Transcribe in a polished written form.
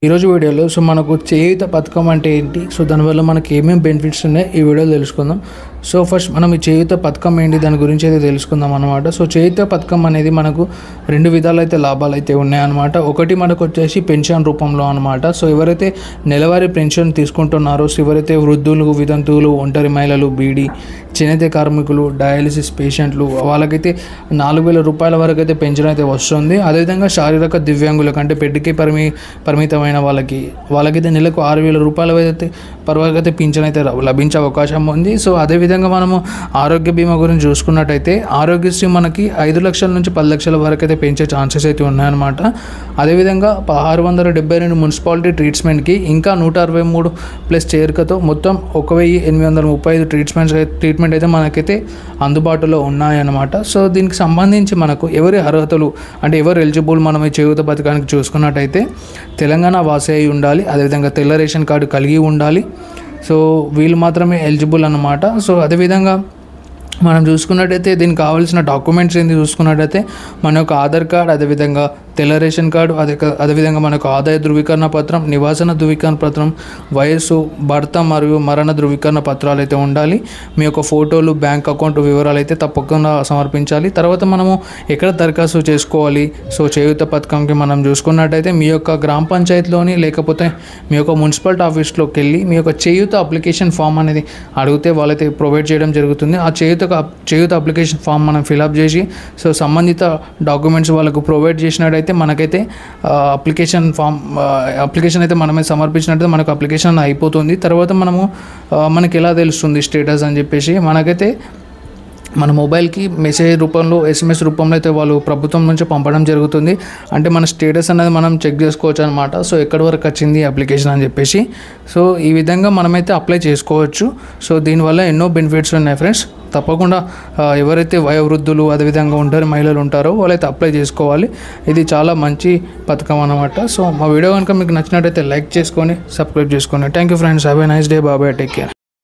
ఈరోజు వీడియోలో మనకు చేయూత పథకం అంటే ఏంటి, దానివల్ల మనకి ఏమేమి బెనిఫిట్స్ ఉన్నాయి ఈ వీడియోలో తెలుసుకుందాం. ఫస్ట్ మనం ఈ చేయూత పథకం ఏంటి దాని గురించి అయితే తెలుసుకుందాం అనమాట. చేయూత పథకం అనేది మనకు రెండు విధాలు అయితే లాభాలు అయితే ఉన్నాయన్నమాట. ఒకటి మనకు వచ్చేసి పెన్షన్ రూపంలో అనమాట. ఎవరైతే నెలవారీ పెన్షన్ తీసుకుంటున్నారో, ఎవరైతే వృద్ధులు, వితంతువులు, ఒంటరి మహిళలు, బీడీ, చేనేత కార్మికులు, డయాలిసిస్ పేషెంట్లు, వాళ్ళకైతే 4,000 రూపాయల వరకు అయితే పెన్షన్ అయితే వస్తుంది. అదేవిధంగా శారీరక దివ్యాంగులకు అంటే పెట్టుకి పరిమితమైన వాళ్ళకైతే నెలకు 6,000 రూపాయల అయితే పింఛన్ అయితే లభించే అవకాశం ఉంది. అదేవిధంగా మనము ఆరోగ్య బీమా గురించి చూసుకున్నట్టయితే ఆరోగ్యశ్రీ మనకి 5 లక్షల నుంచి 10 లక్షల వరకు అయితే పెంచే ఛాన్సెస్ అయితే ఉన్నాయన్నమాట. అదేవిధంగా 672 మున్సిపాలిటీ ట్రీట్మెంట్కి ఇంకా 163 ప్లస్ చేరికతో మొత్తం 1,835 ట్రీట్మెంట్ అయితే మనకైతే అందుబాటులో ఉన్నాయన్నమాట. దీనికి సంబంధించి మనకు ఎవరి అర్హతలు అంటే ఎవరు ఎలిజిబుల్ మనం ఈ చేయూత పథకానికి చూసుకున్నట్టయితే తెలంగాణ వాసి అయి ఉండాలి, అదేవిధంగా తెల్ల రేషన్ కార్డు కలిగి ఉండాలి. వీళ్ళు మాత్రమే ఎలిజిబుల్ అన్నమాట. అదేవిధంగా మనం చూసుకున్నట్టయితే దీనికి కావాల్సిన డాక్యుమెంట్స్ ఏంటి చూసుకున్నట్టయితే మన యొక్క ఆధార్ కార్డ్, అదేవిధంగా తెల్ల రేషన్ కార్డు, అదేవిధంగా మనకు ఆదాయ ధృవీకరణ పత్రం, నివాసన ధృవీకరణ పత్రం, వయస్సు, భర్త మరియు మరణ ధృవీకరణ పత్రాలు అయితే ఉండాలి. మీ యొక్క ఫోటోలు, బ్యాంక్ అకౌంట్ వివరాలు అయితే తప్పకుండా సమర్పించాలి. తర్వాత మనము ఎక్కడ దరఖాస్తు చేసుకోవాలి? చేయూత పథకంకి మనం చూసుకున్నట్టయితే మీ యొక్క గ్రామ పంచాయతీలోని లేకపోతే మీ యొక్క మున్సిపాలిటీ ఆఫీస్లోకి వెళ్ళి మీ యొక్క చేయూత అప్లికేషన్ ఫామ్ అనేది అడిగితే వాళ్ళైతే ప్రొవైడ్ చేయడం జరుగుతుంది. ఆ చేయూత అప్లికేషన్ ఫామ్ మనం ఫిలప్ చేసి సంబంధిత డాక్యుమెంట్స్ వాళ్ళకు ప్రొవైడ్ చేసినట్టయితే మనకైతే అప్లికేషన్ అయితే మనమే సమర్పించినట్టయితే మనకు అప్లికేషన్ అయిపోతుంది. తర్వాత మనకి ఎలా తెలుస్తుంది స్టేటస్ అని చెప్పేసి మనకైతే మన మొబైల్కి మెసేజ్ రూపంలో, SMS రూపంలో అయితే వాళ్ళు ప్రభుత్వం నుంచి పంపడం జరుగుతుంది. అంటే మన స్టేటస్ అనేది మనం చెక్ చేసుకోవచ్చు అనమాట. ఎక్కడి వరకు వచ్చింది అప్లికేషన్ అని చెప్పేసి. ఈ విధంగా మనమైతే అప్లై చేసుకోవచ్చు. దీనివల్ల ఎన్నో బెనిఫిట్స్ ఉన్నాయి ఫ్రెండ్స్. తప్పకుండా ఎవరైతే వయోవృద్ధులు, అదేవిధంగా ఒంటరి మహిళలు ఉంటారో వాళ్ళైతే అప్లై చేసుకోవాలి. ఇది చాలా మంచి పథకం అన్నమాట. మా వీడియో కనుక మీకు నచ్చినట్టయితే లైక్ చేసుకొని సబ్స్క్రైబ్ చేసుకోండి. Thank you friends. Have a nice day. Bye bye. Take care.